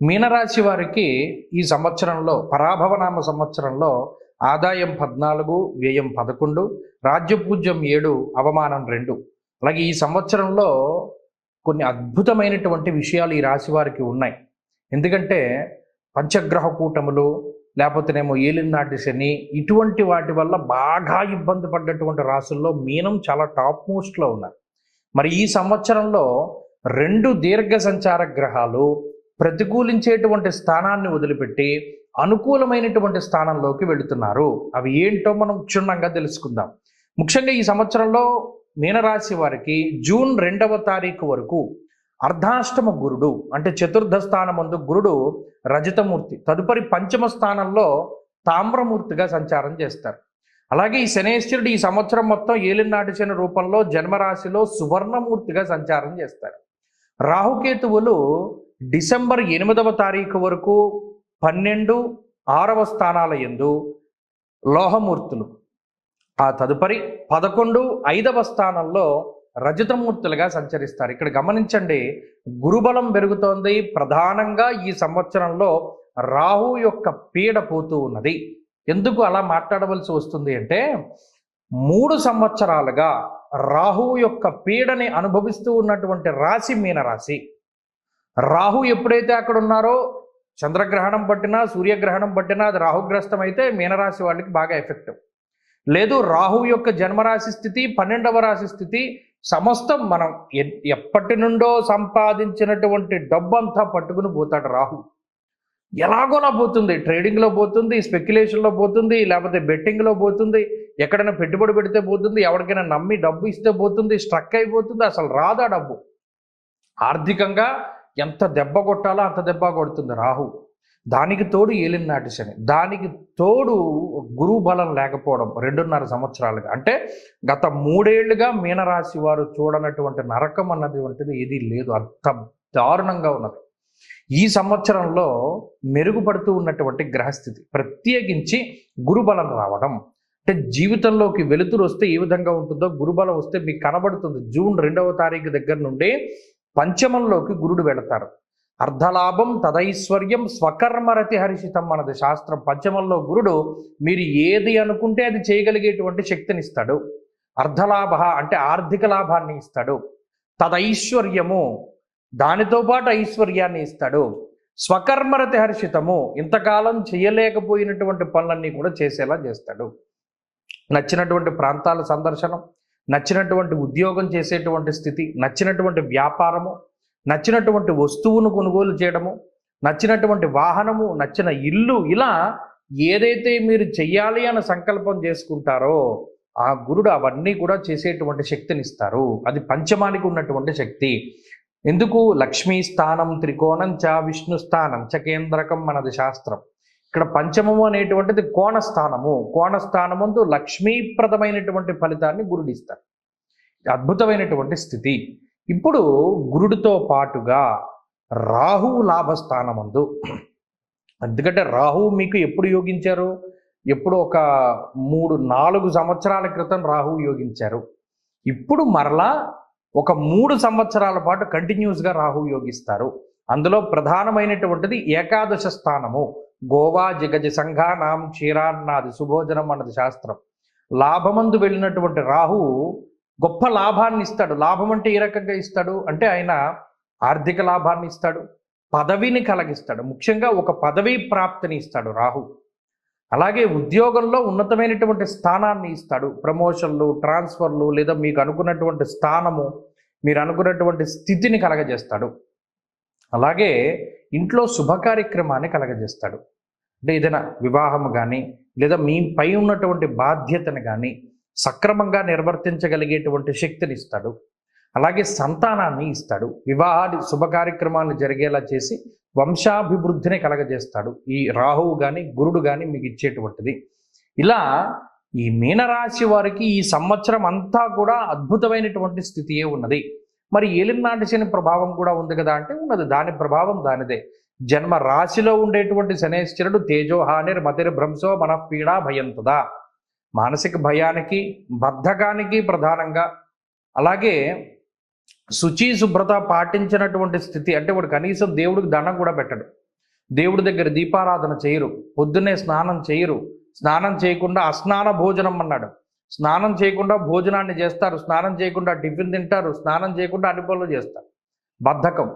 మీనరాశి వారికి ఈ సంవత్సరంలో పరాభవనామ సంవత్సరంలో ఆదాయం 14, వ్యయం 11, రాజ్యపూజ్యం 7, అవమానం 2. అలాగే ఈ సంవత్సరంలో కొన్ని అద్భుతమైనటువంటి విషయాలు ఈ రాశి వారికి ఉన్నాయి. ఎందుకంటే పంచగ్రహ కూటములు లేకపోతేనేమో ఏలినాటి శని ఇటువంటి వాటి వల్ల బాగా ఇబ్బంది పడ్డటువంటి రాశుల్లో మీనం చాలా టాప్ మోస్ట్లో ఉన్నారు. మరి ఈ సంవత్సరంలో 2 దీర్ఘ సంచార గ్రహాలు ప్రతికూలించేటువంటి స్థానాన్ని వదిలిపెట్టి అనుకూలమైనటువంటి స్థానంలోకి వెళుతున్నారు. అవి ఏంటో మనం క్షుణ్ణంగా తెలుసుకుందాం. ముఖ్యంగా ఈ సంవత్సరంలో మీనరాశి వారికి జూన్ 2వ తారీఖు వరకు అర్ధాష్టమ గురుడు అంటే చతుర్థ స్థానమందు గురుడు రజతమూర్తి, తదుపరి పంచమ స్థానంలో తామ్రమూర్తిగా సంచారం చేస్తారు. అలాగే ఈ శనేశ్వరుడు ఈ సంవత్సరం మొత్తం ఏలినాటి శని రూపంలో జన్మరాశిలో సువర్ణమూర్తిగా సంచారం చేస్తారు. రాహుకేతువులు డిసెంబర్ 8వ తారీఖు వరకు 12, 6వ స్థానాల యందు లోహమూర్తులు, ఆ తదుపరి 11, 5వ స్థానంలో రజతమూర్తులుగా సంచరిస్తారు. ఇక్కడ గమనించండి, గురుబలం పెరుగుతోంది. ప్రధానంగా ఈ సంవత్సరంలో రాహు యొక్క పీడ పోతూ ఉన్నది. ఎందుకు అలా మాట్లాడవలసి వస్తుంది అంటే 3 సంవత్సరాలుగా రాహువు యొక్క పీడని అనుభవిస్తూ ఉన్నటువంటి రాశి మీనరాశి. రాహు ఎప్పుడైతే అక్కడ ఉన్నారో చంద్రగ్రహణం పట్టినా సూర్యగ్రహణం పట్టినా అది రాహుగ్రస్తం అయితే మీనరాశి వాళ్ళకి బాగా ఎఫెక్టివ్. లేదు, రాహువు యొక్క జన్మరాశి స్థితి 12వ రాశి స్థితి సమస్తం మనం ఎప్పటి నుండో సంపాదించినటువంటి డబ్బంతా పట్టుకుని పోతాడు రాహు. ఎలాగోలా పోతుంది, ట్రేడింగ్లో పోతుంది, స్పెక్యులేషన్లో పోతుంది, లేకపోతే బెట్టింగ్లో పోతుంది, ఎక్కడైనా పెట్టుబడి పెడితే పోతుంది, ఎవరికైనా నమ్మి డబ్బు ఇస్తే పోతుంది, స్ట్రక్ అయిపోతుంది, అసలు రాదా డబ్బు. ఆర్థికంగా ఎంత దెబ్బ కొట్టాలో అంత దెబ్బ కొడుతుంది రాహు. దానికి తోడు ఏలినాటి శని, దానికి తోడు గురువు బలం లేకపోవడం 2.5 సంవత్సరాలుగా, అంటే గత 3 ఏళ్లుగా మీనరాశి వారు చూడనటువంటి నరకం అన్నటువంటిది ఏదీ లేదు, అంత దారుణంగా ఉన్నది. ఈ సంవత్సరంలో మెరుగుపడుతూ ఉన్నటువంటి గ్రహస్థితి, ప్రత్యేకించి గురుబలం రావడం, అంటే జీవితంలోకి వెలుతురు వస్తే ఏ విధంగా ఉంటుందో గురుబలం వస్తే మీకు కనబడుతుంది. జూన్ 2వ తారీఖు దగ్గర నుండి పంచమంలోకి గురుడు వెళతారు. అర్ధలాభం తదైశ్వర్యం స్వకర్మరతి హర్షితం అన్నది శాస్త్రం. పంచమంలో గురుడు మీరు ఏది అనుకుంటే అది చేయగలిగేటువంటి శక్తిని ఇస్తాడు. అర్ధలాభ అంటే ఆర్థిక లాభాన్ని ఇస్తాడు. తదైశ్వర్యము దానితో పాటు ఐశ్వర్యాన్ని ఇస్తాడు. స్వకర్మరతి హర్షితము ఇంతకాలం చేయలేకపోయినటువంటి పనులన్నీ కూడా చేసేలా చేస్తాడు. నచ్చినటువంటి ప్రాంతాల సందర్శనం, నచ్చినటువంటి ఉద్యోగం చేసేటువంటి స్థితి, నచ్చినటువంటి వ్యాపారము, నచ్చినటువంటి వస్తువును కొనుగోలు చేయడము, నచ్చినటువంటి వాహనము, నచ్చిన ఇల్లు, ఇలా ఏదైతే మీరు చెయ్యాలి అని సంకల్పం చేసుకుంటారో ఆ గురుడు అవన్నీ కూడా చేసేటువంటి శక్తినిస్తారు. అది పంచమానికి ఉన్నటువంటి శక్తి. ఎందుకు? లక్ష్మీ స్థానం త్రికోణం చ విష్ణు స్థానం చ కేంద్రకం మనది శాస్త్రం. ఇక్కడ పంచమము అనేటువంటిది కోణస్థానము. కోణస్థానముందు లక్ష్మీప్రదమైనటువంటి ఫలితాన్ని గురుడిస్తారు. అద్భుతమైనటువంటి స్థితి. ఇప్పుడు గురుడితో పాటుగా రాహువు లాభస్థానమందు, ఎందుకంటే రాహువు మీకు ఎప్పుడు యోగించారు? ఎప్పుడు ఒక 3-4 సంవత్సరాల క్రితం రాహువు యోగించారు. ఇప్పుడు మరలా ఒక 3 సంవత్సరాల పాటు కంటిన్యూస్గా రాహువు యోగిస్తారు. అందులో ప్రధానమైనటువంటిది ఏకాదశ స్థానము. గోవా జిగజ సంఘానాం క్షీరాన్నాది సుభోజనం అన్నది శాస్త్రం. లాభమందు వెళ్ళినటువంటి రాహువు గొప్ప లాభాన్ని ఇస్తాడు. లాభం అంటే ఏ రకంగా ఇస్తాడు అంటే ఆయన ఆర్థిక లాభాన్ని ఇస్తాడు, పదవిని కలిగిస్తాడు. ముఖ్యంగా ఒక పదవీ ప్రాప్తిని ఇస్తాడు రాహు. అలాగే ఉద్యోగంలో ఉన్నతమైనటువంటి స్థానాన్ని ఇస్తాడు. ప్రమోషన్లు, ట్రాన్స్ఫర్లు, లేదా మీకు అనుకున్నటువంటి స్థానము, మీరు అనుకున్నటువంటి స్థితిని కలగజేస్తాడు. అలాగే ఇంట్లో శుభ కార్యక్రమాన్ని కలగజేస్తాడు. అంటే ఏదైనా వివాహము కానీ లేదా మీ పై ఉన్నటువంటి బాధ్యతను కానీ సక్రమంగా నిర్వర్తించగలిగేటువంటి శక్తిని ఇస్తాడు. అలాగే సంతానాన్ని ఇస్తాడు. వివాహాది శుభ కార్యక్రమాలను జరిగేలా చేసి వంశాభివృద్ధిని కలగజేస్తాడు ఈ రాహువు కానీ గురుడు కానీ మీకు ఇచ్చేటువంటిది. ఇలా ఈ మీనరాశి వారికి ఈ సంవత్సరం అంతా కూడా అద్భుతమైనటువంటి స్థితియే ఉన్నది. మరి ఏలినాటి శని ప్రభావం కూడా ఉంది కదా అంటే ఉన్నది. దాని ప్రభావం దానిదే. జన్మ రాశిలో ఉండేటువంటి శనేశ్వరుడు తేజోహానిర్ మతిర్ భ్రంశో మనఃపీడా భయంతదా, మానసిక భయానికి బద్ధకానికి ప్రధానంగా, అలాగే శుచి శుభ్రత పాటించినటువంటి స్థితి, అంటే వాడు కనీసం దేవుడికి దండం కూడా పెట్టడు. దేవుడి దగ్గర దీపారాధన చేయరు, పొద్దున్నే స్నానం చేయరు, స్నానం చేయకుండా అస్నాన భోజనం అన్నాడు. స్నానం చేయకుండా భోజనాన్ని చేస్తారు, స్నానం చేయకుండా టిఫిన్ తింటారు, స్నానం చేయకుండా అన్ని పనులు చేస్తారు. బద్ధకం,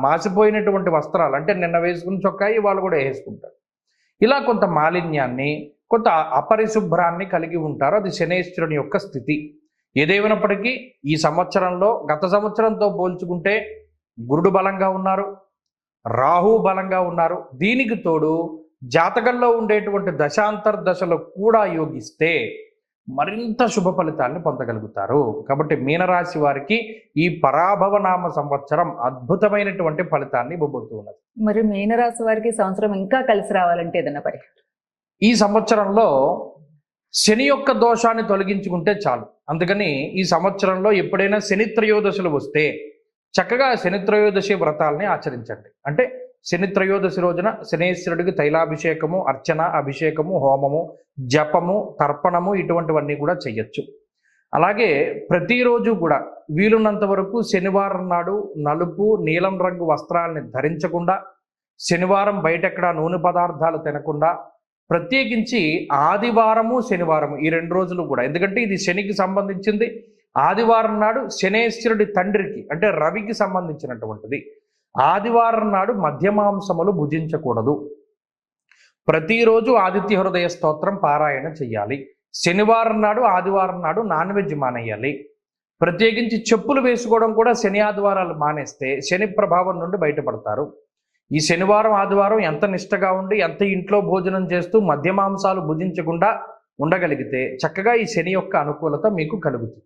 మాసిపోయినటువంటి వస్త్రాలు, అంటే నిన్న వేసుకున్న చొక్కాయి వాళ్ళు కూడా వేసుకుంటారు. ఇలా కొంత మాలిన్యాన్ని, కొంత అపరిశుభ్రాన్ని కలిగి ఉంటారు. అది శనేశ్వరుని యొక్క స్థితి. ఏదేమైనప్పటికీ ఈ సంవత్సరంలో గత సంవత్సరంతో పోల్చుకుంటే గురుడు బలంగా ఉన్నారు, రాహు బలంగా ఉన్నారు. దీనికి తోడు జాతకంలో ఉండేటువంటి దశాంతర్దశలు కూడా యోగిస్తే మరింత శుభ ఫలితాలను పొందగలుగుతారు. కాబట్టి మీనరాశి వారికి ఈ పరాభవనామ సంవత్సరం అద్భుతమైనటువంటి ఫలితాన్ని ఇవ్వబోతున్నది. మరి మీనరాశి వారికి సంవత్సరం ఇంకా కలిసి రావాలంటే ఏదైనా పరిహారం? ఈ సంవత్సరంలో శని యొక్క దోషాన్ని తొలగించుకుంటే చాలు. అందుకని ఈ సంవత్సరంలో ఎప్పుడైనా శని త్రయోదశులు వస్తే చక్కగా శని త్రయోదశి వ్రతాలని ఆచరించండి. అంటే శని త్రయోదశి రోజున శనేశ్వరుడికి తైలాభిషేకము, అర్చన, అభిషేకము, హోమము, జపము, తర్పణము ఇటువంటివన్నీ కూడా చెయ్యొచ్చు. అలాగే ప్రతిరోజు కూడా వీలున్నంత వరకు శనివారం నాడు నలుపు, నీలం రంగు వస్త్రాలని ధరించకుండా, శనివారం బయటెక్కడా నూనె పదార్థాలు తినకుండా, ప్రత్యేకించి ఆదివారము శనివారము ఈ 2 రోజులు కూడా, ఎందుకంటే ఇది శనికి సంబంధించింది. ఆదివారం నాడు శనేశ్వరుడి తండ్రికి అంటే రవికి సంబంధించినటువంటిది. ఆదివారం నాడు మధ్యమాంసములు భుజించకూడదు. ప్రతిరోజు ఆదిత్య హృదయ స్తోత్రం పారాయణ చెయ్యాలి. శనివారం నాడు, ఆదివారం నాడు నాన్ వెజ్ మానేయాలి. ప్రత్యేకించి చెప్పులు వేసుకోవడం కూడా శని ఆదివారాలు మానేస్తే శని ప్రభావం నుండి బయటపడతారు. ఈ శనివారం, ఆదివారం ఎంత నిష్టగా ఉండి, ఎంత ఇంట్లో భోజనం చేస్తూ మధ్యమాంసాలు భుజించకుండా ఉండగలిగితే చక్కగా ఈ శని యొక్క అనుకూలత మీకు కలుగుతుంది.